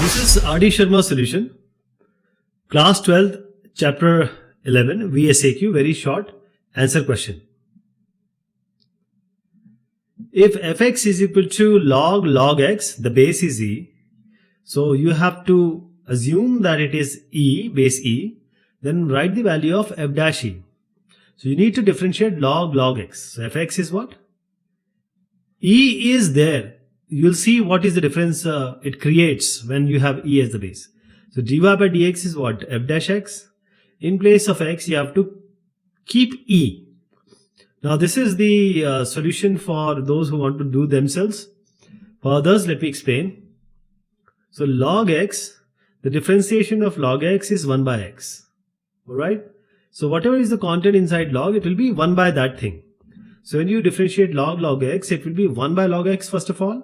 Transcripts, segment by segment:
This is R.D. Sharma solution. Class 12th, chapter 11, VSAQ, very short answer question. If fx is equal to log x, the base is e. So you have to assume that it is e, base e. Then write the value of f dash e. So you need to differentiate log x. So fx is what? E is there. You'll see what is the difference it creates when you have e as the base. So dy by dx is what? F dash x. In place of x, you have to keep e. Now this is the solution for those who want to do themselves. For others, let me explain. So log x, the differentiation of log x is 1 by x. Alright? So whatever is the content inside log, it will be 1 by that thing. So when you differentiate log x, it will be 1 by log x first of all.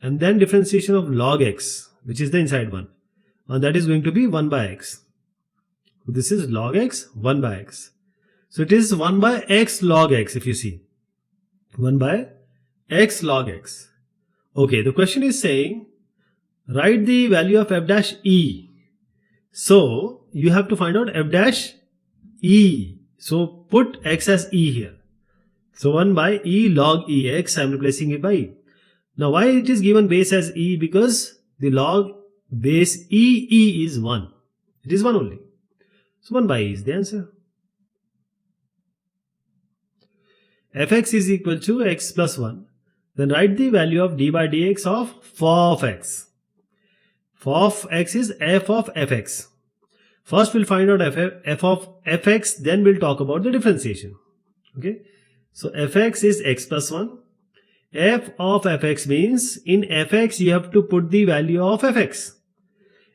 And then differentiation of log x, which is the inside one. And that is going to be 1 by x. So this is log x, 1 by x. So it is 1 by x log x if you see. 1 by x log x. Okay, the question is saying, write the value of f dash e. So you have to find out f dash e. So put x as e here. So 1 by e log ex, I am replacing it by e. Now why it is given base as e? Because the log base e is 1. It is 1 only. So 1 by e is the answer. Fx is equal to x plus 1. Then write the value of d by dx of f of x. F of x is f of fx. First we'll find out f of fx, then we'll talk about the differentiation. Okay. So fx is x plus 1. F of fx means in fx you have to put the value of fx.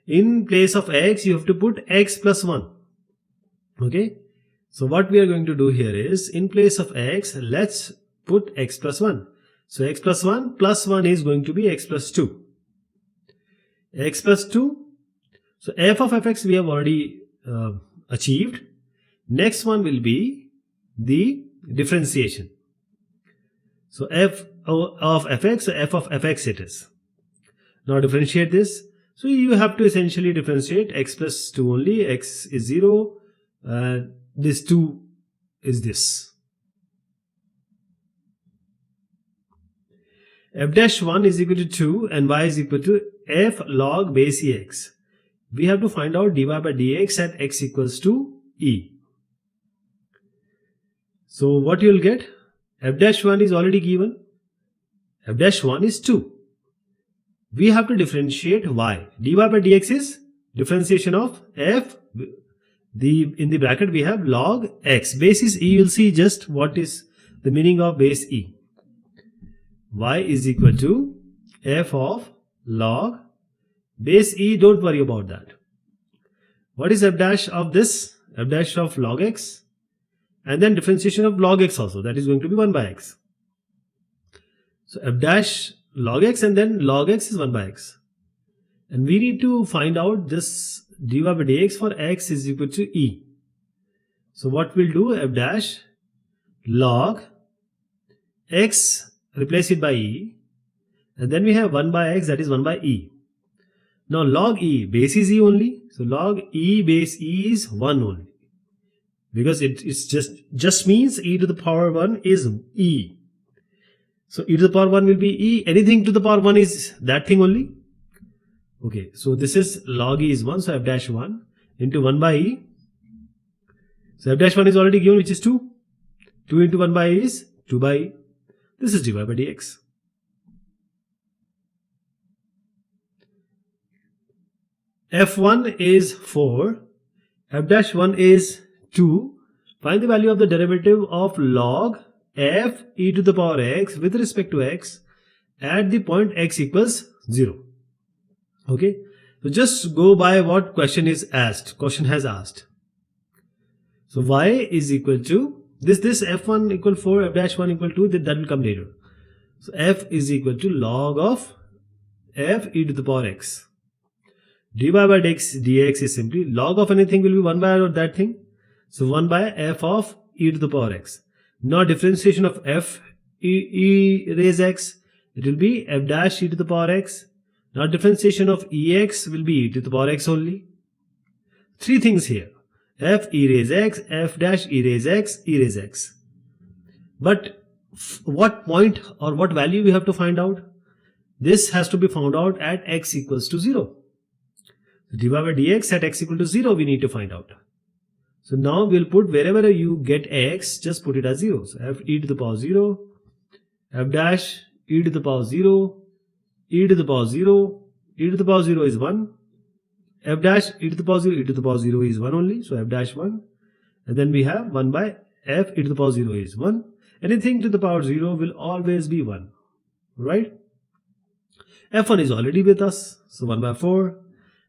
In place of x you have to put x plus 1. Okay. So what we are going to do here is in place of x, let's put x plus 1. So x plus 1 is going to be x plus 2. X plus 2. So f of fx we have already achieved. Next one will be the differentiation. So f of fx, so f of fx it is. Now differentiate this. So you have to essentially differentiate x plus 2 only. X is 0 and this 2 is this. F dash 1 is equal to 2 and y is equal to f log base ex. We have to find out dy by dx at x equals to e. So what you will get? F dash 1 is already given. F dash 1 is 2. We have to differentiate y. Dy by dx is differentiation of f. In the bracket we have log x. Base is e. You will see just what is the meaning of base e. Y is equal to f of log base e. Don't worry about that. What is f dash of this? F dash of log x. And then differentiation of log x also. That is going to be 1 by x. So f dash log x and then log x is 1 by x. And we need to find out this dy by dx for x is equal to e. So what we'll do, f dash log x, replace it by e. And then we have 1 by x, that is 1 by e. Now log e, base is e only. So log e base e is 1 only. Because it's just means e to the power 1 is e. So e to the power 1 will be e. Anything to the power 1 is that thing only. Okay, so this is log e is 1. So f dash 1 into 1 by e. So f dash 1 is already given, which is 2. 2 into 1 by e is 2 by e. This is dy by dx. f1 is 4. F dash 1 is 2. Find the value of the derivative of log f e to the power x with respect to x at the point x equals 0. Okay. So just go by what question is asked. Question has asked. So y is equal to this f1 equal 4, f dash 1 equal 2. That will come later. So f is equal to log of f e to the power x. Dy by dx is simply log of anything will be 1 by that thing. So 1 by f of e to the power x. Now differentiation of f e raise x, it will be f dash e to the power x. Now differentiation of ex will be e to the power x only. Three things here. F e raise x, f dash e raise x, e raise x. But what point or what value we have to find out? This has to be found out at x equals to 0. dy by dx at x equal to 0 we need to find out. So now we'll put wherever you get x, just put it as 0. So f e to the power 0, f dash e to the power 0, e to the power 0, e to the power 0 is 1, f dash e to the power 0, e to the power 0 is 1 only, so f dash 1, and then we have 1 by f e to the power 0 is 1. Anything to the power 0 will always be 1, right? f1 is already with us, so 1 by 4.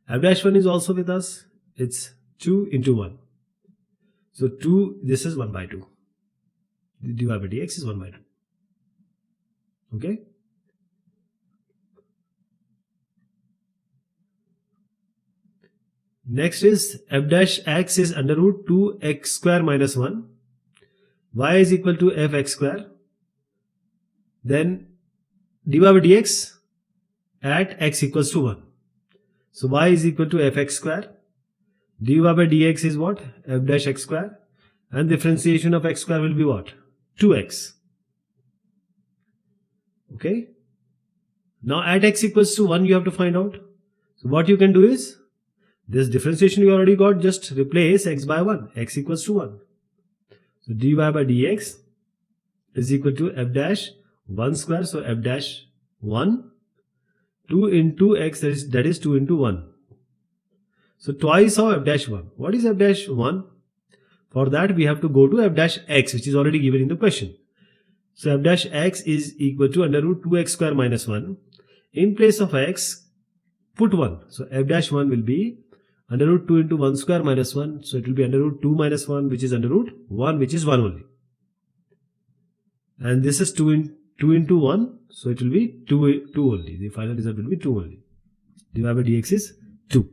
F dash 1 is also with us, it's 2 into 1. So 2, this is 1 by 2. dy by dx is 1 by 2. Okay? Next is f dash x is under root 2x square minus 1. Y is equal to fx square. Then dy by dx at x equals to 1. So y is equal to fx square. dy by dx is what? F dash x square. And differentiation of x square will be what? 2x. Okay. Now at x equals to 1 you have to find out. So what you can do is, this differentiation you already got, just replace x by 1. X equals to 1. So dy by dx is equal to f dash 1 square. So f dash 1. 2 into x, that is 2 into 1. So twice of f dash 1. What is f dash 1? For that we have to go to f dash x, which is already given in the question. So f dash x is equal to under root 2x square minus 1. In place of x, put 1. So f dash 1 will be under root 2 into 1 square minus 1. So it will be under root 2 minus 1, which is under root 1, which is 1 only. And this is 2 into 1. So it will be 2 only. The final result will be 2 only. dy by dx is 2.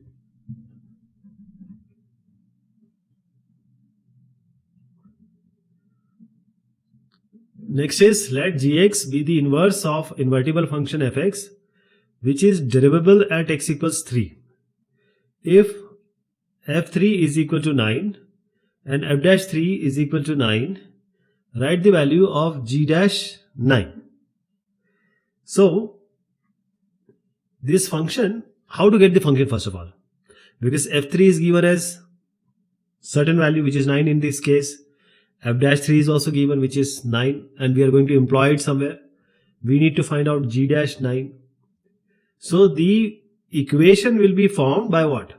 Next is, let gx be the inverse of invertible function fx, which is derivable at x equals 3. If f3 is equal to 9 and f dash 3 is equal to 9, write the value of g dash 9. So this function, how to get the function first of all? Because f3 is given as certain value, which is 9 in this case. F dash 3 is also given, which is 9, and we are going to employ it somewhere. We need to find out g dash 9. So the equation will be formed by what?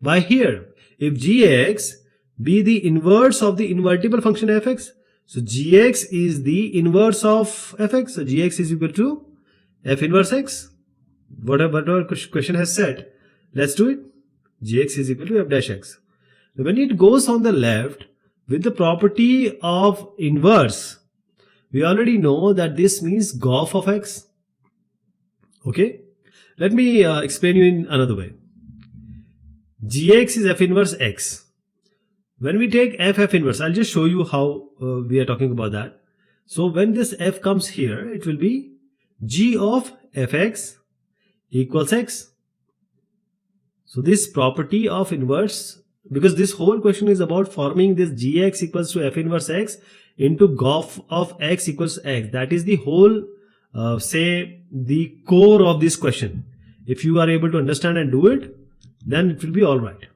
By here. If gx be the inverse of the invertible function fx, so gx is the inverse of fx. So gx is equal to f inverse x. Whatever question has said, let's do it. Gx is equal to f dash x. Now when it goes on the left with the property of inverse, we already know that this means gof of x. Okay. Let me explain you in another way. Gx is f inverse x. When we take f inverse, I'll just show you how we are talking about that. So when this f comes here, it will be g of fx equals x. So this property of inverse, because this whole question is about forming this gx equals to f inverse x into gof of x equals x. That is the whole, say, the core of this question. If you are able to understand and do it, then it will be all right.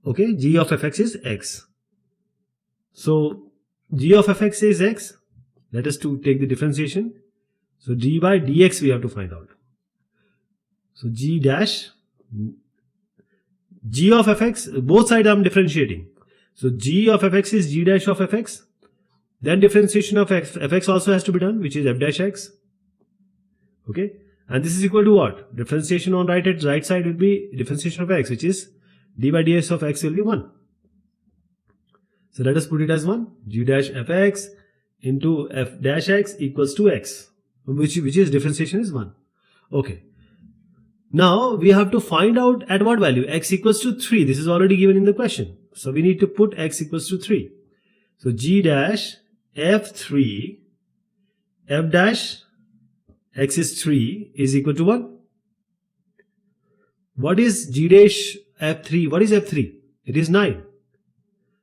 Okay, g of fx is x. So g of fx is x. Let us take the differentiation. So d by dx we have to find out. So g dash, g of fx, both sides I am differentiating. So g of fx is g dash of fx. Then differentiation of fx also has to be done, which is f dash x. Okay, and this is equal to what? Differentiation on right side will be differentiation of x, which is d by dx of x will be 1. So let us put it as 1. G dash fx into f dash x equals to x, which is differentiation is 1. Okay. Now we have to find out at what value? X equals to 3. This is already given in the question. So we need to put x equals to 3. So g dash f3 f dash x is 3 is equal to 1. What is G dash F3? What is F3? It is 9.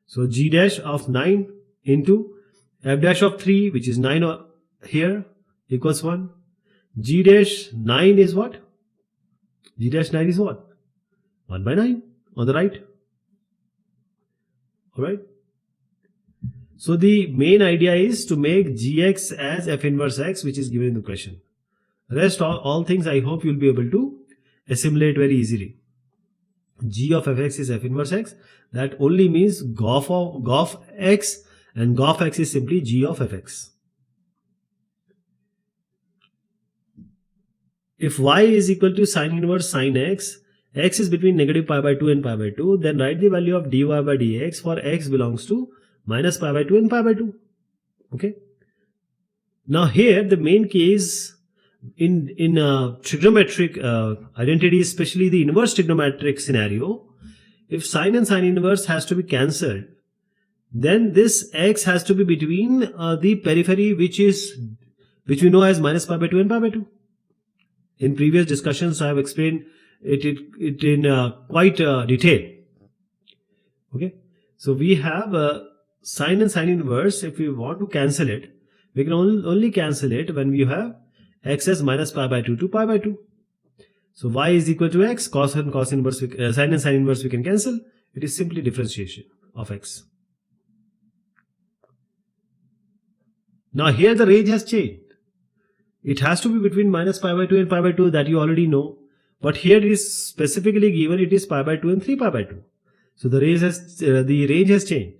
So G dash of 9 into F dash of 3, which is 9 here, equals 1. G dash 9 is what? G dash 9 is what? 1 by 9 on the right. Alright. So the main idea is to make Gx as F inverse x, which is given in the question. Rest all things I hope you'll be able to assimilate very easily. G of fx is F inverse x. That only means gof x, and gof x is simply G of fx. If y is equal to sine inverse sine x, x is between negative pi by 2 and pi by 2, then write the value of dy by dx for x belongs to minus pi by 2 and pi by 2. Okay. Now here the main case in trigonometric identity, especially the inverse trigonometric scenario, if sine and sine inverse has to be cancelled, then this x has to be between the periphery which we know as minus pi by 2 and pi by 2. In previous discussions I have explained it in quite detail. Okay, so we have sine and sine inverse. If we want to cancel it, we can only cancel it when we have x as minus pi by 2 to pi by 2. So y is equal to x, cos and cos inverse, sine and sine inverse we can cancel. It is simply differentiation of x. Now here the range has changed. It has to be between minus pi by 2 and pi by 2, that you already know. But here it is specifically given it is pi by 2 and 3 pi by 2. So the range has changed.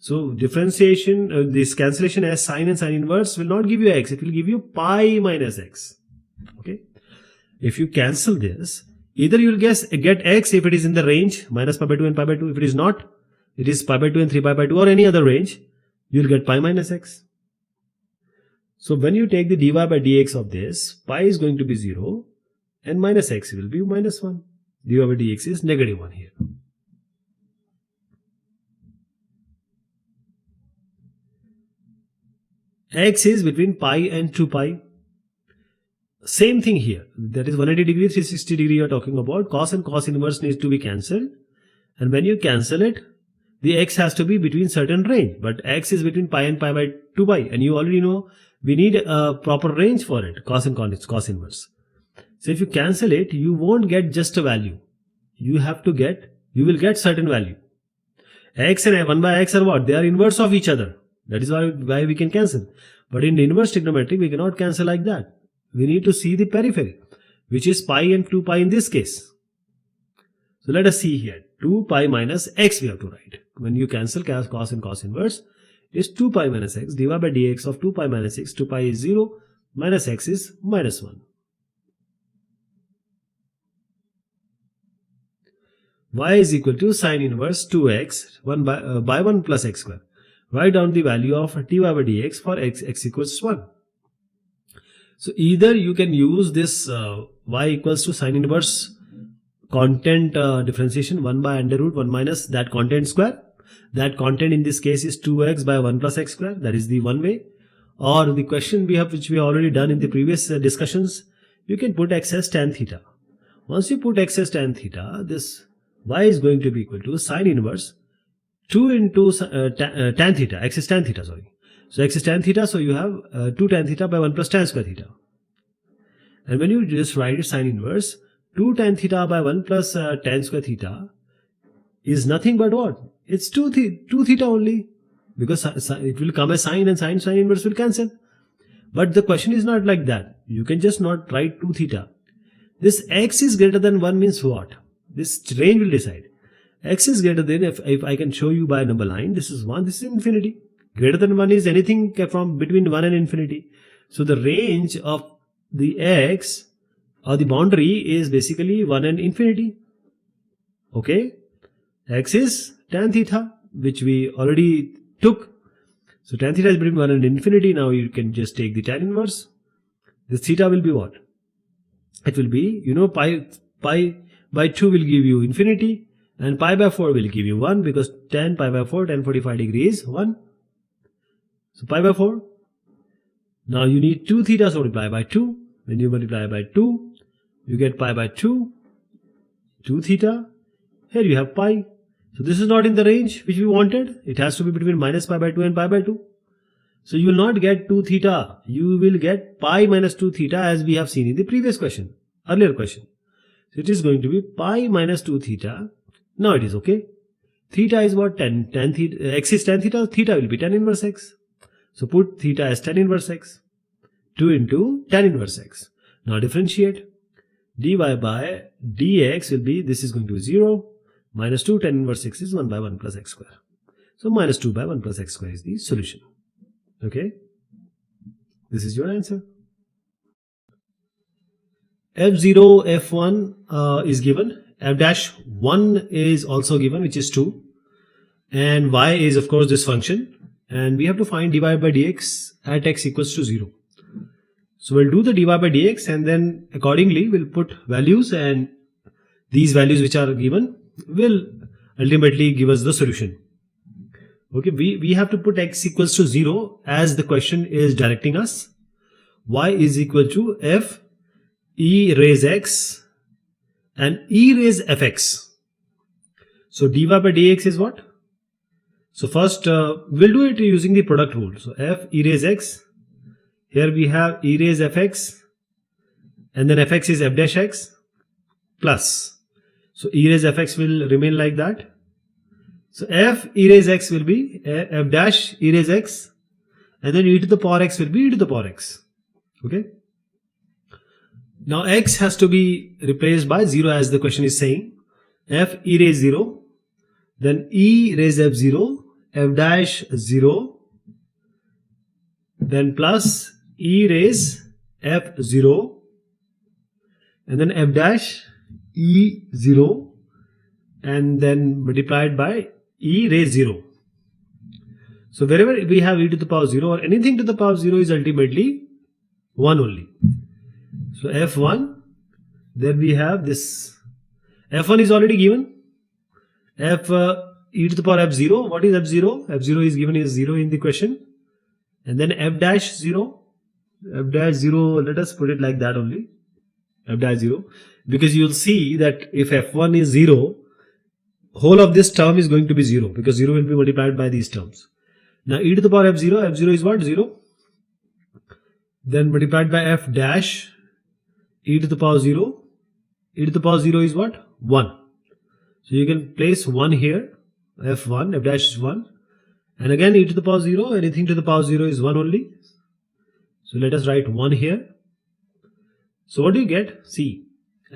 So differentiation, this cancellation as sine and sine inverse will not give you x. It will give you pi minus x. Okay. If you cancel this, either you will get x if it is in the range minus pi by 2 and pi by 2. If it is not, it is pi by 2 and 3 pi by 2 or any other range, you will get pi minus x. So when you take the dy by dx of this, pi is going to be 0 and minus x will be minus 1. dy by dx is negative 1 here. X is between pi and 2 pi. Same thing here. That is 180 degree, 360 degree you are talking about. Cos and cos inverse needs to be cancelled. And when you cancel it, the x has to be between certain range. But x is between pi and pi by 2 pi. And you already know we need a proper range for it. Cos and cos inverse. So if you cancel it, you won't get just a value. You will get certain value. X and 1 by x are what? They are inverse of each other. That is why we can cancel. But in inverse trigonometry, we cannot cancel like that. We need to see the periphery, which is pi and 2 pi in this case. So let us see here. 2 pi minus x we have to write. When you cancel cos and cos inverse, it is 2 pi minus x. dy by dx of 2 pi minus x. 2 pi is 0. Minus x is minus 1. Y is equal to sine inverse 2x by 1 plus x square. Write down the value of dy by dx for x equals 1. So either you can use this y equals to sine inverse content differentiation 1 by under root 1 minus that content square. That content in this case is 2x by 1 plus x square. That is the one way. Or the question we have, which we have already done in the previous discussions, you can put x as tan theta. Once you put x as tan theta, this y is going to be equal to sine inverse 2 into tan theta. X is tan theta, sorry. So x is tan theta, so you have 2 tan theta by 1 plus tan square theta. And when you just write it sine inverse, 2 tan theta by 1 plus tan square theta is nothing but what? It's 2 theta only, because it will come as sine and sine inverse will cancel. But the question is not like that. You can just not write 2 theta. This x is greater than 1 means what? This range will decide. X is greater than, if I can show you by a number line, this is 1, this is infinity. Greater than 1 is anything from between 1 and infinity. So the range of the x or the boundary is basically 1 and infinity. Okay. X is tan theta, which we already took. So tan theta is between 1 and infinity. Now you can just take the tan inverse. This theta will be what? It will be, pi by 2 will give you infinity. And pi by 4 will give you 1, because tan pi by 4, tan 45 degrees is 1. So pi by 4. Now you need 2 theta, so multiply by 2. When you multiply by 2, you get pi by 2. 2 theta. Here you have pi. So this is not in the range which we wanted. It has to be between minus pi by 2 and pi by 2. So you will not get 2 theta. You will get pi minus 2 theta as we have seen in the previous question, earlier question. So it is going to be pi minus 2 theta. Now it is okay. Theta is what? 10 theta. X is tan theta. Theta will be tan inverse x. So put theta as tan inverse x. 2 into tan inverse x. Now differentiate. Dy by dx will be, this is going to be 0. Minus 2 tan inverse x is 1 by 1 plus x square. So minus 2 by 1 plus x square is the solution. Okay. This is your answer. F0, F1 is given. F dash 1 is also given, which is 2. And y is of course this function. And we have to find dy by dx at x equals to 0. So we'll do the dy by dx and then accordingly we'll put values, and these values which are given will ultimately give us the solution. Okay, we have to put x equals to 0 as the question is directing us. Y is equal to f e raise x and e raise fx. So dy by dx is what? So first we'll do it using the product rule. So f e raise x. Here we have e raise fx, and then fx is f dash x plus. So e raise fx will remain like that. So f e raise x will be f dash e raise x, and then e to the power x will be e to the power x. Okay. Now x has to be replaced by 0 as the question is saying. F e raise 0, then e raise f0, f dash 0, then plus e raise f0, and then f dash e0, and then multiplied by e raise 0. So wherever we have e to the power 0 or anything to the power 0 is ultimately 1 only. So f1, then we have this, f1 is already given, f e to the power f0. What is f0? f0 is given as 0 in the question, and then f dash 0, f dash 0, let us put it like that only, f dash 0, because you will see that if f1 is 0, whole of this term is going to be 0, because 0 will be multiplied by these terms. Now e to the power f0, f0 is what? 0, then multiplied by f dash e to the power 0, e to the power 0 is what? 1. So you can place 1 here, f1, f dash is 1, and again e to the power 0, anything to the power 0 is 1 only. So let us write 1 here. So what do you get? See,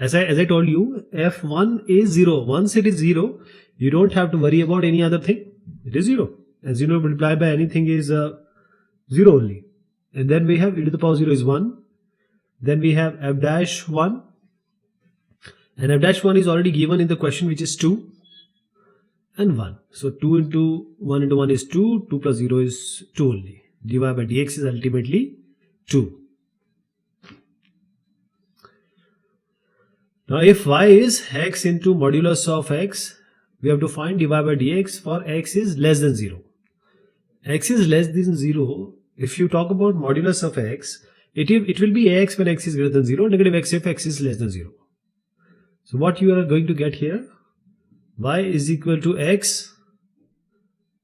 as I told you, f1 is 0. Once it is 0, you don't have to worry about any other thing. It is 0. And 0 multiplied by anything is 0 only. And then we have e to the power 0 is 1. Then we have f dash 1. And f dash 1 is already given in the question, which is 2 and 1. So 2 into 1 into 1 is 2. 2 plus 0 is 2 only. dy by dx is ultimately 2. Now if y is x into modulus of x, we have to find dy by dx for x is less than 0. X is less than 0. If you talk about modulus of x, it will be ax when x is greater than 0, negative x if x is less than 0. So what you are going to get here, y is equal to x.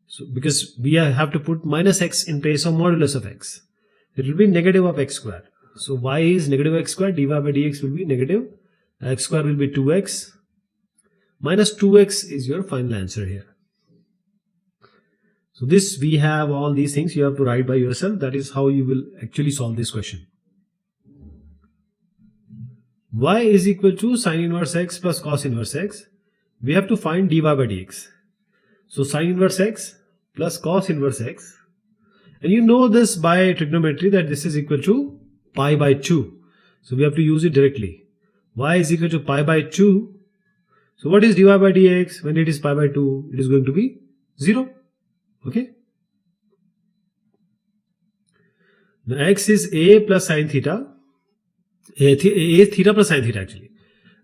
So because we have to put minus x in place of modulus of x, it will be negative of x square. So y is negative x square, dy by dx will be negative. X square will be 2x. Minus 2x is your final answer here. So this, we have all these things you have to write by yourself. That is how you will actually solve this question. Y is equal to sine inverse x plus cos inverse x. We have to find dy by dx. So sine inverse x plus cos inverse x. And you know this by trigonometry that this is equal to pi by 2. So we have to use it directly. Y is equal to pi by 2. So what is dy by dx? When it is pi by 2, it is going to be 0. Okay. Now x is a plus sine theta. A theta plus sine theta actually.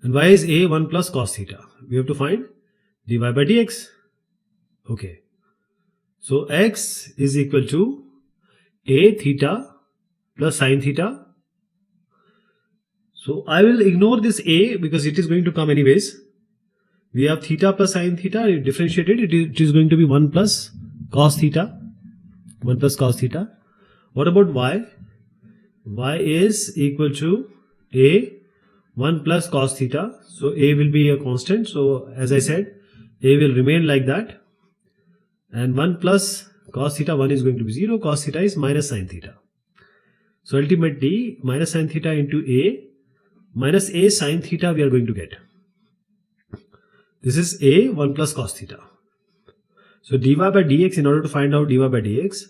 And y is a 1 plus cos theta. We have to find dy by dx. Okay. So x is equal to a theta plus sine theta. So I will ignore this a because it is going to come anyways. we have theta plus sine theta. If differentiated, it is going to be 1 plus cos theta. 1 plus cos theta. What about y? Y is equal to a 1 plus cos theta. So a will be a constant. So as I said, a will remain like that. And 1 plus cos theta, 1 is going to be 0. Cos theta is minus sine theta. So ultimately, minus sine theta into a minus a sine theta we are going to get. This is a 1 plus cos theta. So dy by dx, in order to find out dy by dx,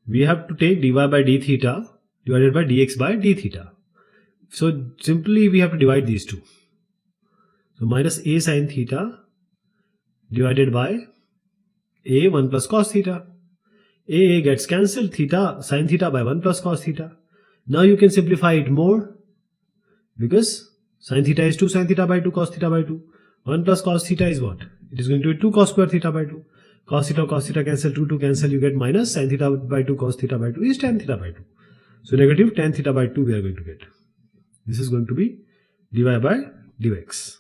we have to take dy by d theta divided by dx by d theta. So simply we have to divide these two. So minus a sine theta divided by a 1 plus cos theta. A gets cancelled, theta sine theta by 1 plus cos theta. Now you can simplify it more, because sine theta is 2 sine theta by 2 cos theta by 2. 1 plus cos theta is what? It is going to be 2 cos square theta by 2. Cos theta cancel, 2 cancel, you get minus sine theta by 2 cos theta by 2 is tan theta by 2. So negative tan theta by 2 we are going to get. This is going to be dy by dx.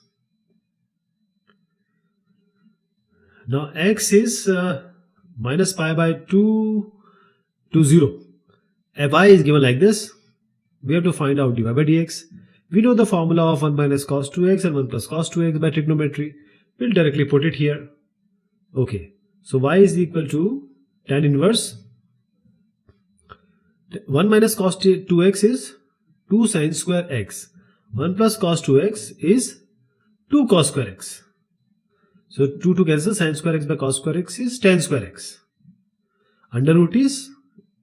Now x is minus pi by 2 to 0. Y is given like this. We have to find out dy by dx. We know the formula of 1 minus cos 2x and 1 plus cos 2x by trigonometry. We'll directly put it here. Okay. So y is equal to tan inverse 1 minus cos 2x is 2 sine square x. 1 plus cos 2x is 2 cos square x. So 2 to cancel, sine square x by cos square x is tan square x. Under root is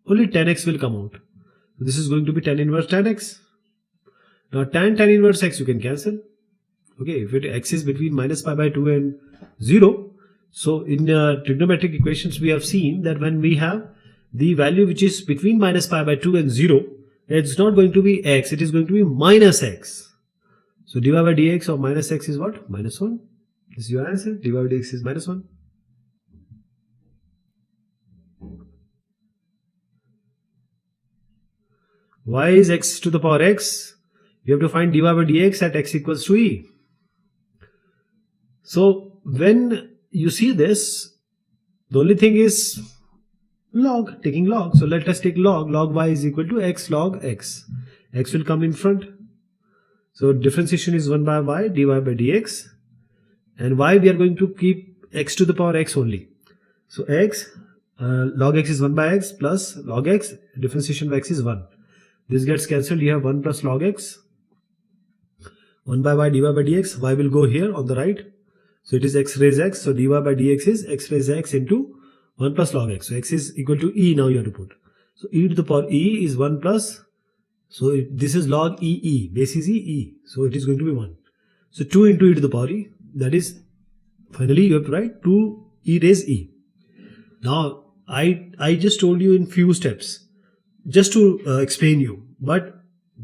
only tan x will come out. So this is going to be tan inverse tan x. Now tan inverse x you can cancel. Okay, if x is between minus pi by 2 and 0. So in trigonometric equations we have seen that when we have the value which is between minus pi by 2 and 0, it's not going to be x, it is going to be minus x. So dy by dx of minus x is what? Minus 1. This is your answer. Dy by dx is minus 1. Y is x to the power x. You have to find dy by dx at x equals to e. So when you see this, the only thing is log, taking log. So let us take log. Log y is equal to x log x. X will come in front. So differentiation is 1 by y, dy by dx. And y we are going to keep x to the power x only. So x, log x is 1 by x plus log x, differentiation by x is 1. This gets cancelled, you have 1 plus log x. 1 by y dy by dx, y will go here on the right. So it is x raised x, so dy by dx is x raised x into 1 plus log x. So x is equal to e now you have to put. So e to the power e is 1 plus, so this is log e, base is e. So it is going to be 1. So 2 into e to the power e, that is, finally you have to write 2 e raised e. Now I just told you in few steps, just to explain you, but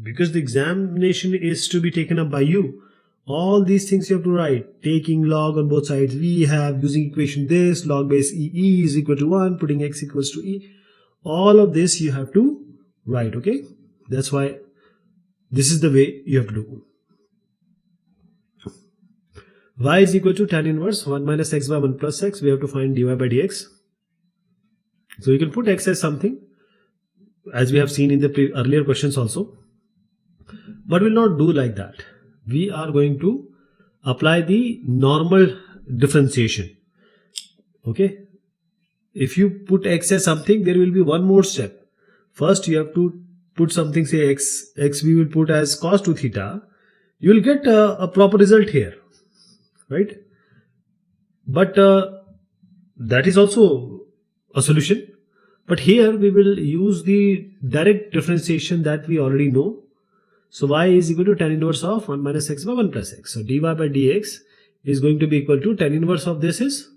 because the examination is to be taken up by you, all these things you have to write, taking log on both sides. We have using equation this, log base e is equal to 1, putting x equals to e. All of this you have to write, okay? That's why this is the way you have to do. Y is equal to tan inverse 1 minus x by 1 plus x. We have to find dy by dx. So you can put x as something, as we have seen in the earlier questions also. But we'll not do like that. We are going to apply the normal differentiation. Okay. If you put x as something, there will be one more step. First you have to put something, say x we will put as cos 2 theta. You will get a proper result here, right? But that is also a solution. But here we will use the direct differentiation that we already know. So y is equal to tan inverse of 1 minus x by 1 plus x. So dy by dx is going to be equal to tan inverse of this is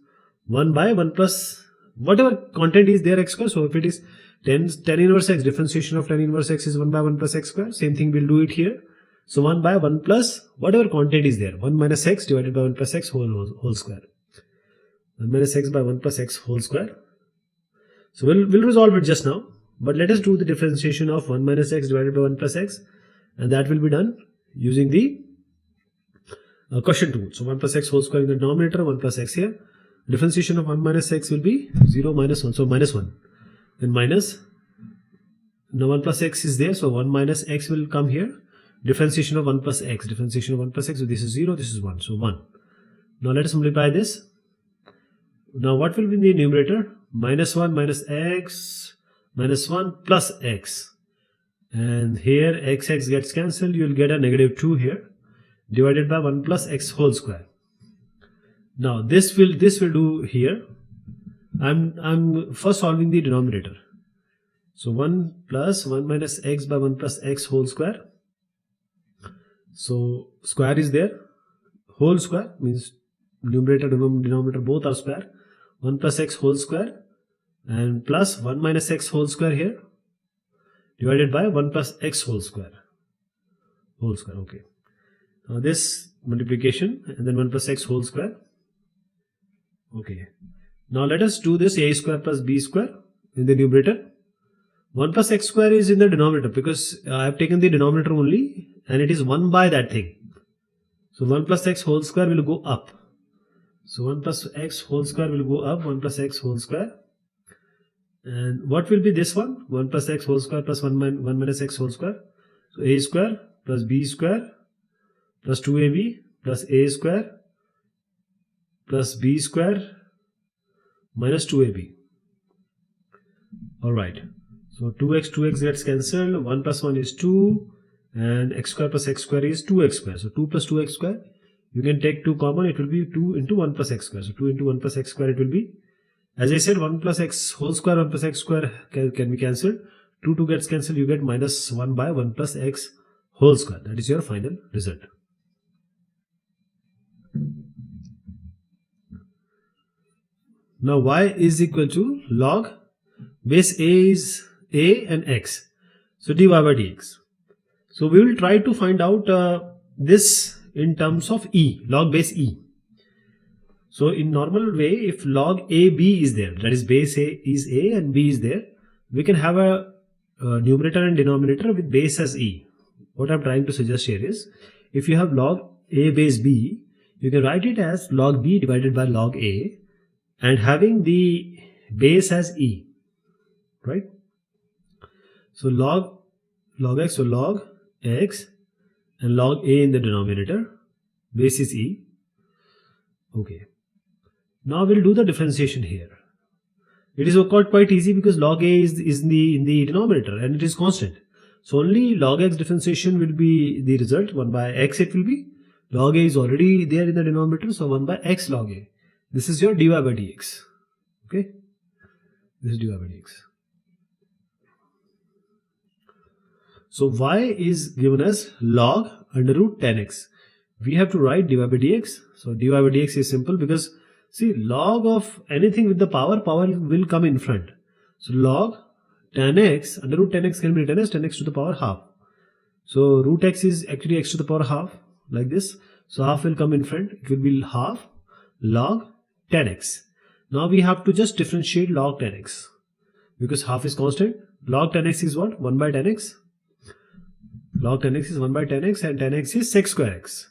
1 by 1 plus whatever content is there x square. So if it is tan inverse x, differentiation of tan inverse x is 1 by 1 plus x square. Same thing we'll do it here. So 1 by 1 plus whatever content is there. 1 minus x divided by 1 plus x whole square. 1 minus x by 1 plus x whole square. So we'll resolve it just now. But let us do the differentiation of 1 minus x divided by 1 plus x. And that will be done using the Question 2. So 1 plus x whole square in the denominator, 1 plus x here. Differentiation of 1 minus x will be 0 minus 1. So minus 1. Then minus. Now 1 plus x is there. So 1 minus x will come here. Differentiation of 1 plus x. Differentiation of 1 plus x. So this is 0. This is 1. So 1. Now let us multiply this. Now what will be in the numerator? Minus 1 minus x minus 1 plus x. And here xx gets cancelled. You will get a negative 2 here, divided by 1 plus x whole square. Now this will do here. I'm first solving the denominator. So 1 plus 1 minus x by 1 plus x whole square. So square is there. Whole square means numerator denominator both are square. 1 plus x whole square and plus 1 minus x whole square here, divided by 1 plus x whole square. Okay. Now this multiplication and then 1 plus x whole square. Okay. Now let us do this a square plus b square in the numerator. 1 plus x square is in the denominator because I have taken the denominator only and it is 1 by that thing. So 1 plus x whole square will go up. So 1 plus x whole square will go up, 1 plus x whole square. And what will be this one? 1 plus x whole square plus 1 minus x whole square. So a square plus b square plus 2ab plus a square plus b square minus 2ab. Alright. So 2x gets cancelled. 1 plus 1 is 2. And x square plus x square is 2x square. So 2 plus 2x square. You can take 2 common. It will be 2 into 1 plus x square. So 2 into 1 plus x square it will be. As I said, 1 plus x whole square, 1 plus x square can be cancelled. 2 gets cancelled. You get minus 1 by 1 plus x whole square. That is your final result. Now y is equal to log base a is a and x. So dy by dx. So we will try to find out this in terms of e, log base e. So in normal way, if log a b is there, that is base a is a and b is there, we can have a numerator and denominator with base as e. What I'm trying to suggest here is, if you have log a base b, you can write it as log b divided by log a and having the base as e, right? So log x, so log x and log a in the denominator, base is e. Okay. Now we'll do the differentiation here. It is quite easy because log a is in the denominator and it is constant. So only log x differentiation will be the result. 1 by x it will be. Log a is already there in the denominator, so 1 by x log a. This is your dy by dx. Okay. This is dy by dx. So y is given as log under root 10x. We have to write dy by dx. So dy by dx is simple because see, log of anything with the power will come in front. So log 10x, under root 10x can be written as 10x to the power half. So root x is actually x to the power half, like this. So half will come in front. It will be half log 10x. Now we have to just differentiate log 10x because half is constant. Log 10x is what? 1 by 10x. Log 10x is 1 by 10x and 10x is sec square x.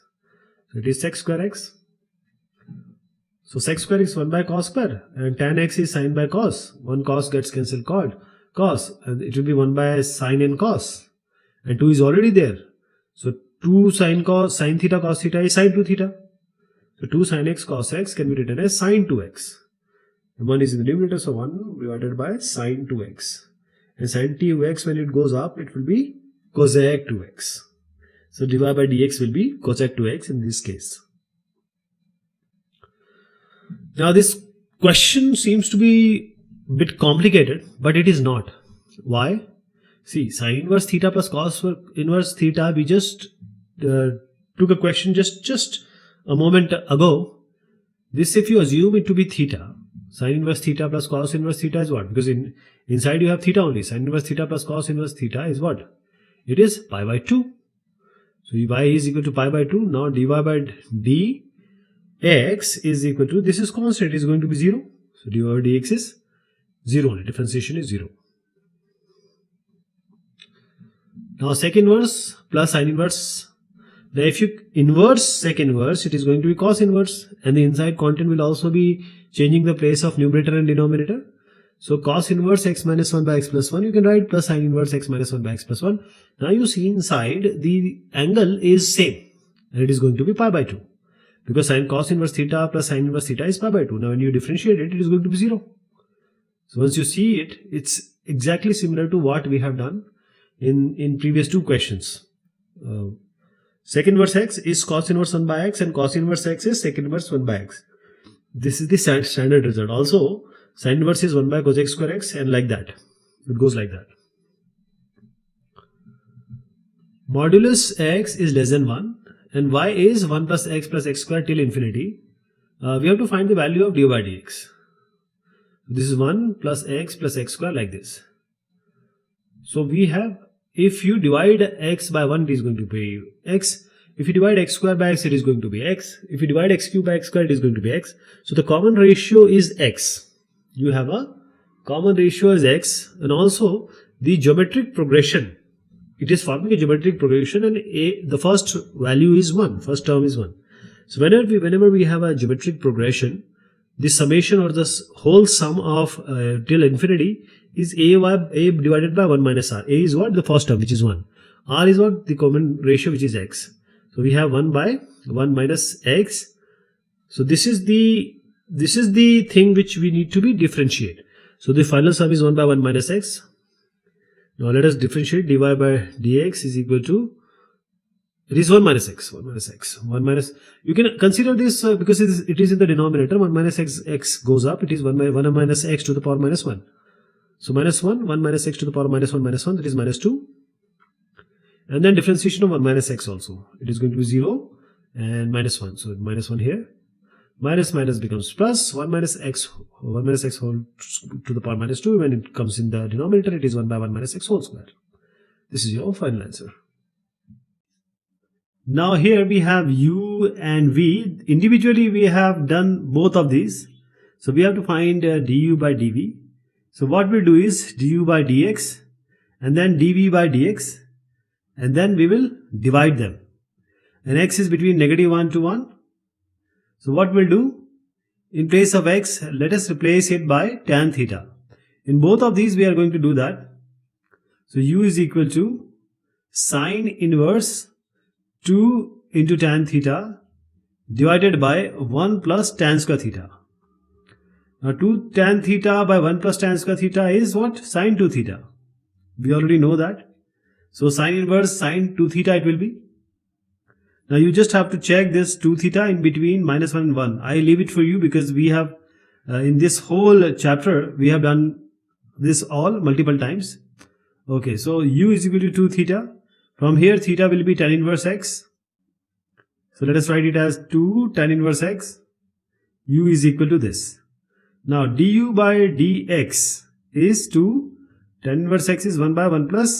So it is sec square x. So sec square is 1 by cos square and tan x is sin by cos. 1 cos gets cancelled cos and it will be 1 by sin and cos. And 2 is already there. So 2 sin theta cos theta is sin 2 theta. So 2 sin x cos x can be written as sin 2x. And 1 is in the numerator, so 1 divided by sin 2x. And sin 2x when it goes up, it will be cosec 2x. So dy by dx will be cosec 2x in this case. Now this question seems to be a bit complicated, but it is not. Why? See, sin inverse theta plus cos inverse theta, we just took a question just a moment ago. This, if you assume it to be theta, sin inverse theta plus cos inverse theta is what? Because inside you have theta only. Sin inverse theta plus cos inverse theta is what? It is pi by 2. So y is equal to pi by 2. Now dy by dx is equal to, this is constant, it is going to be 0. So dy by dx is 0 only. Differentiation is 0. Now sec inverse plus sin inverse Now if you inverse sec inverse, it is going to be cos inverse, and the inside content will also be changing the place of numerator and denominator. So cos inverse x minus 1 by x plus 1, you can write plus sin inverse x minus 1 by x plus 1. Now you see inside the angle is same, and it is going to be pi by 2. Because sin cos inverse theta plus sin inverse theta is pi by 2. Now when you differentiate it, it is going to be 0. So once you see it, it's exactly similar to what we have done in previous two questions. Sec inverse x is cos inverse 1 by x, and cos inverse x is sec inverse 1 by x. This is the standard result. Also, sin inverse is 1 by cos x square x, and like that. It goes like that. Modulus x is less than 1, and y is 1 plus x square till infinity. We have to find the value of dy by dx. This is 1 plus x square, like this. So we have, if you divide x by 1, it is going to be x. If you divide x square by x, it is going to be x. If you divide x cube by x square, it is going to be x. So the common ratio is x. You have a common ratio as x, and also the geometric progression. It is forming a geometric progression, and the first value is 1. First term is 1. So whenever we have a geometric progression, the summation or the whole sum of till infinity is a divided by 1 minus r. A is what? The first term, which is 1. R is what? The common ratio, which is x. So we have 1 by 1 minus x. So this is the thing which we need to be differentiate. So the final sum is 1 by 1 minus x. Now let us differentiate. Dy by dx is equal to, it is 1 minus x. 1 minus x. 1 minus, you can consider this because it is in the denominator. 1 minus x goes up. It is 1 minus x to the power minus 1. So minus 1, 1 minus x to the power minus 1, that is minus 2. And then differentiation of 1 minus x also. It is going to be 0 and minus 1. So minus 1 here. Minus becomes plus 1 minus x whole to the power minus 2. When it comes in the denominator, it is 1 by 1 minus x whole square. This is your final answer. Now here we have u and v. Individually we have done both of these. So we have to find du by dv. So what we'll do is du by dx and then dv by dx, and then we will divide them. And x is between -1 to 1. So what we'll do, in place of x, let us replace it by tan theta. In both of these we are going to do that. So u is equal to sine inverse 2 into tan theta divided by 1 plus tan square theta. Now 2 tan theta by 1 plus tan square theta is what? Sine 2 theta. We already know that. So sine inverse sine 2 theta it will be. Now you just have to check this 2 theta in between minus 1 and 1. I leave it for you because we have in this whole chapter we have done this all multiple times. Okay, so u is equal to 2 theta. From here theta will be tan inverse x. So let us write it as 2 tan inverse x. U is equal to this. Now du by dx is 2 tan inverse x is 1 by 1 plus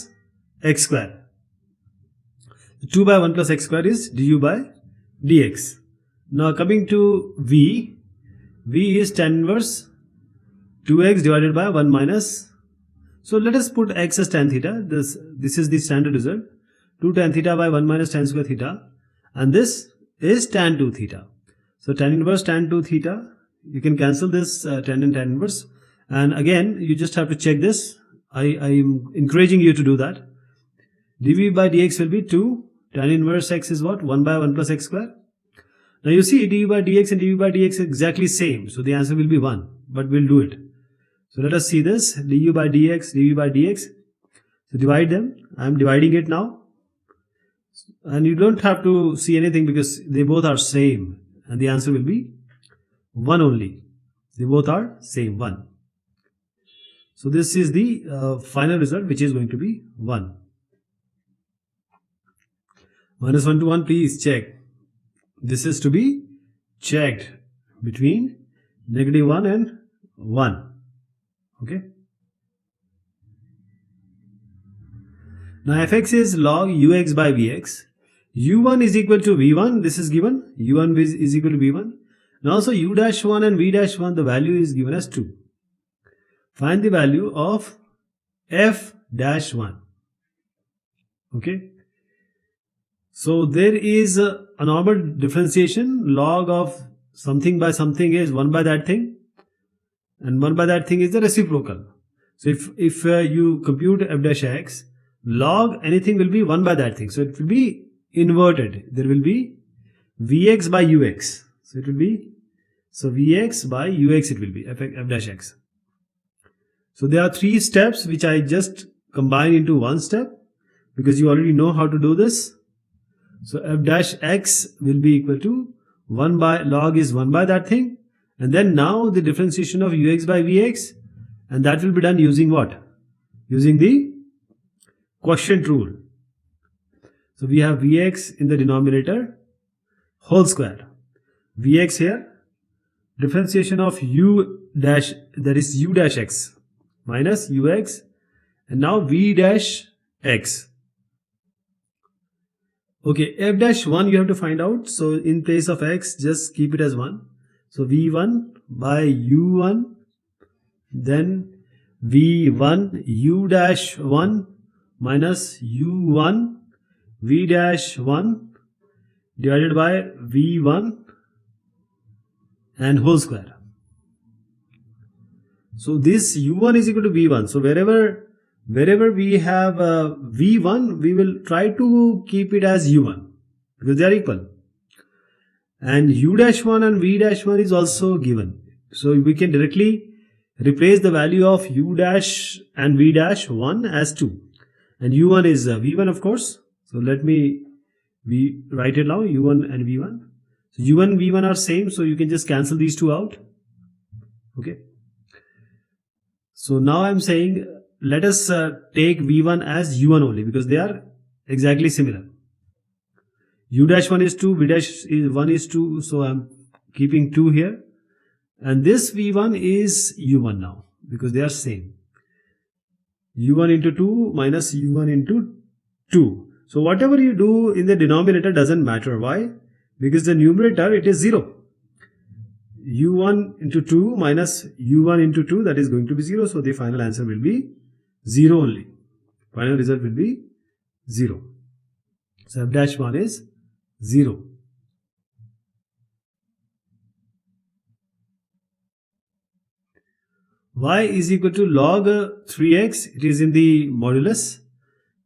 x square. 2 by 1 plus x square is du by dx. Now coming to v is tan inverse 2x divided by 1 minus. So let us put x as tan theta. This is the standard result. 2 tan theta by 1 minus tan square theta, and this is tan 2 theta. So tan inverse tan 2 theta, you can cancel this tan and tan inverse, and again you just have to check this. I am encouraging you to do that. dv by dx will be 2 tan inverse x is what? 1 by 1 plus x square. Now you see dv by dx and dv by dx are exactly same, so the answer will be 1, but we'll do it. So let us see this. du by dx, dv by dx. So divide them. I am dividing it now. And you don't have to see anything because they both are same. And the answer will be 1 only. They both are same, 1. So this is the final result, which is going to be 1. Minus 1 to 1, please check. This is to be checked between -1 and 1. Okay. Now fx is log ux by vx. u1 is equal to v1. This is given. u1 is equal to v1. Now also u-1 and v-1, the value is given as 2. Find the value of f-1. Okay. So there is a normal differentiation. Log of something by something is 1 by that thing, and 1 by that thing is the reciprocal. So if you compute f dash x, log anything will be 1 by that thing. So it will be inverted. There will be Vx by Ux. So it will be, so Vx by Ux it will be f dash x. So there are 3 steps which I just combine into one step because you already know how to do this. So f dash x will be equal to 1 by log is 1 by that thing, and then now the differentiation of Ux by Vx, and that will be done using what? Using the quotient rule. So we have Vx in the denominator whole square. Vx here, differentiation of u dash, that is u dash x minus ux, and now v dash x. Okay, f dash 1 you have to find out. So in place of x, just keep it as 1. So v1 by u1, then v1 u dash 1 minus u1 v dash 1 divided by v1 and whole square. So this u1 is equal to v1. So wherever we have v1, we will try to keep it as u1 because they are equal. And u dash 1 and v dash 1 is also given. So we can directly replace the value of u dash and v dash 1 as 2. And u1 is v1 of course. So let me write it now, u1 and v1. So u1 and v1 are same, so you can just cancel these two out. Okay. So now I'm saying let us take v1 as u1 only because they are exactly similar. U dash 1 is 2, v dash is 1 is 2, so I'm keeping 2 here. And this v1 is u1 now because they are same. u1 into 2 minus u1 into 2. So whatever you do in the denominator doesn't matter. Why? Because the numerator, it is 0. u1 into 2 minus u1 into 2, that is going to be 0. So the final answer will be 0 only. Final result will be 0. So f dash 1 is 0. Y is equal to log 3x. It is in the modulus.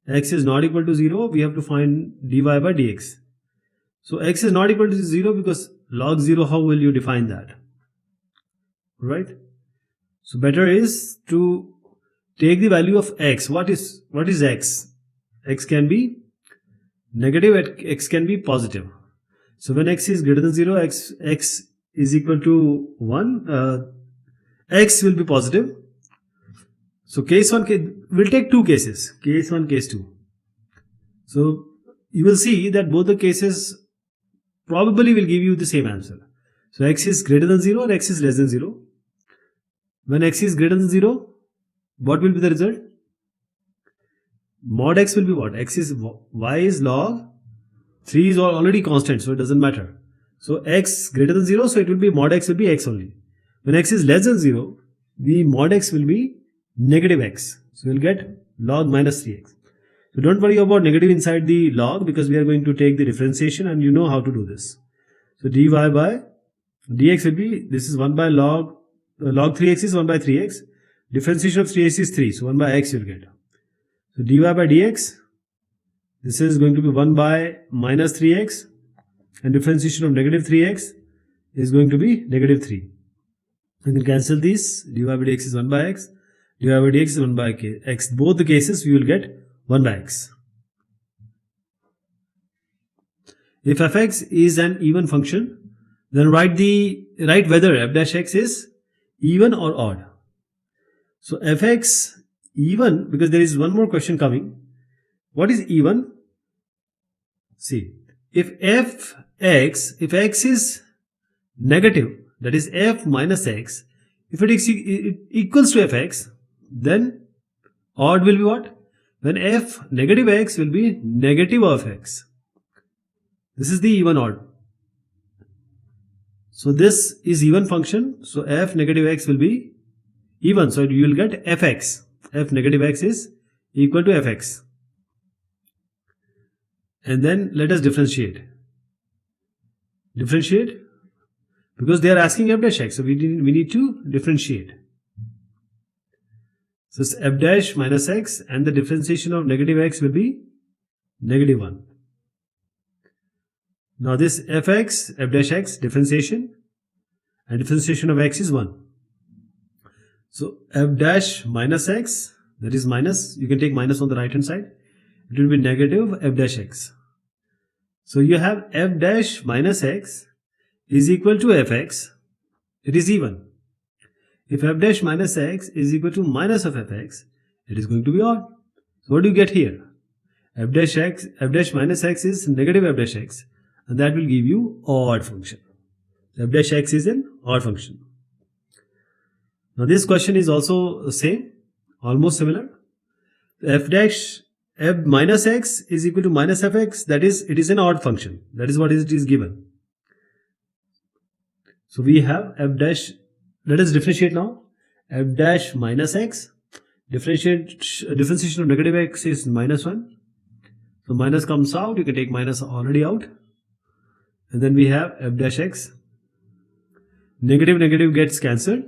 X is not equal to 0. We have to find dy by dx. So x is not equal to 0 because log 0, how will you define that? Right? So better is to take the value of x. What is x? X can be negative, x can be positive. So when x is greater than 0, x is equal to 1, x will be positive. So case 1, we'll take 2 cases, case 1, case 2. So you will see that both the cases probably will give you the same answer. So x is greater than 0 or x is less than 0. When x is greater than 0, what will be the result? Mod x will be what? Y is log 3 is already constant, so it doesn't matter. So x greater than 0, so it will be mod x will be x only. When x is less than 0, the mod x will be negative x. So you'll get log minus 3x. So don't worry about negative inside the log because we are going to take the differentiation and you know how to do this. So dy by dx will be, this is 1 by log 3x is 1 by 3x. Differentiation of 3x is 3. So 1 by x you'll get. So dy by dx, this is going to be 1 by minus 3x, and differentiation of negative 3x is going to be negative 3. You can cancel these. Dy by dx is 1 by x. Dy by dx is 1 by x. Both the cases we will get 1 by x. If fx is an even function, then write whether f dash x is even or odd. So fx even, because there is one more question coming. What is even? See, if x is negative, that is f minus x, if it equals to fx, then odd will be what? When f negative x will be negative of x. This is the even odd. So this is even function. So f negative x will be even. So you will get fx. F negative x is equal to fx. And then let us differentiate. Differentiate because they are asking f dash x, so we need to differentiate. So it's f dash minus x, and the differentiation of negative x will be negative 1. Now this fx, f dash x, differentiation, and differentiation of x is 1. So f dash minus x, that is minus, you can take minus on the right hand side, it will be negative f dash x. So you have f dash minus x is equal to fx, it is even. If f dash minus x is equal to minus of fx, it is going to be odd. So what do you get here? F dash minus x is negative f dash x, and that will give you odd function. F dash x is an odd function. Now this question is also the same, almost similar. F minus x is equal to minus fx, that is, it is an odd function. That is what it is given. So we have f dash, let us differentiate now. F dash minus x, differentiation of negative x is minus 1. So minus comes out, you can take minus already out. And then we have f dash x. Negative gets cancelled.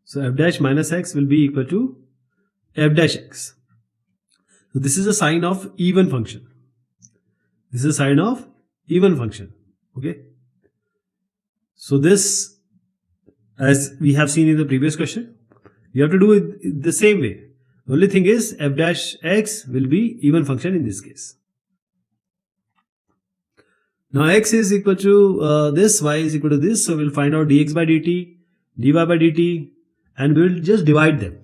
So f dash minus x will be equal to f dash x. So this is a sign of even function. This is a sign of even function. Okay. So this, as we have seen in the previous question, you have to do it the same way. The only thing is f dash x will be even function in this case. Now x is equal to this, y is equal to this. So we'll find out dx by dt, dy by dt, and we will just divide them.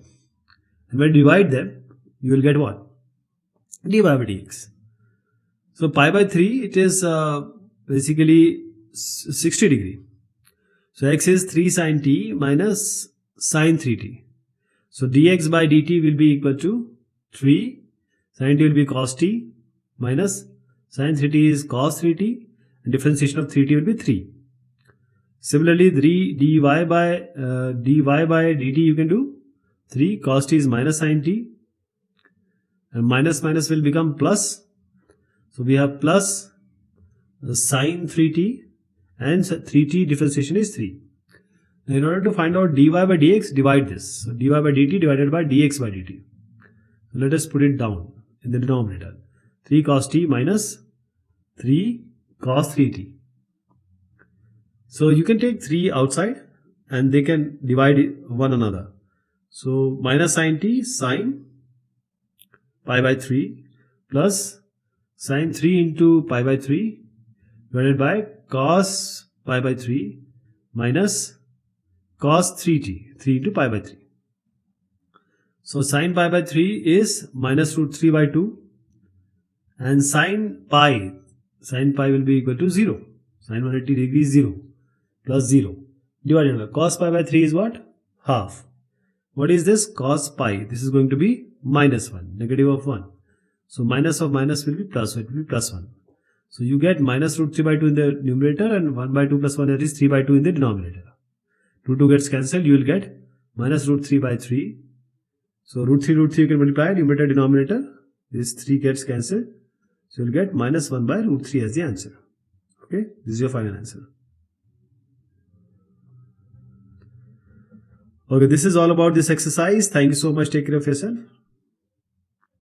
And when you divide them, you will get what? Dy by dx. So pi by 3, it is basically 60 degree. So x is 3 sine t minus sine 3t. So dx by dt will be equal to 3, sine t will be cos t, minus sine 3t is cos 3t, and differentiation of 3t will be 3. Similarly, dy by dt you can do 3, cos t is minus sine t, and minus will become plus. So we have plus sine 3t, and 3t differentiation is 3. Now in order to find out dy by dx, divide this. So dy by dt divided by dx by dt. So let us put it down in the denominator. 3 cos t minus 3 cos 3t. So you can take 3 outside and they can divide one another. So minus sine t, sine pi by 3 plus sine 3 into pi by 3 divided by cos pi by 3 minus cos 3t, 3 into pi by 3. So sine pi by 3 is minus root 3 by 2, and sine pi will be equal to 0. Sine 180 degree is 0 plus 0 divided by cos pi by 3 is what? Half. What is this? Cos pi. This is going to be minus 1, negative of 1. So minus of minus will be plus, so it will be plus 1. So you get minus root 3 by 2 in the numerator and 1 by 2 plus 1, that is 3 by 2 in the denominator. 2 gets cancelled, you will get minus root 3 by 3. So root 3 you can multiply, numerator denominator, this 3 gets cancelled. So you will get minus 1 by root 3 as the answer. Okay, this is your final answer. Okay, this is all about this exercise. Thank you so much. Take care of yourself.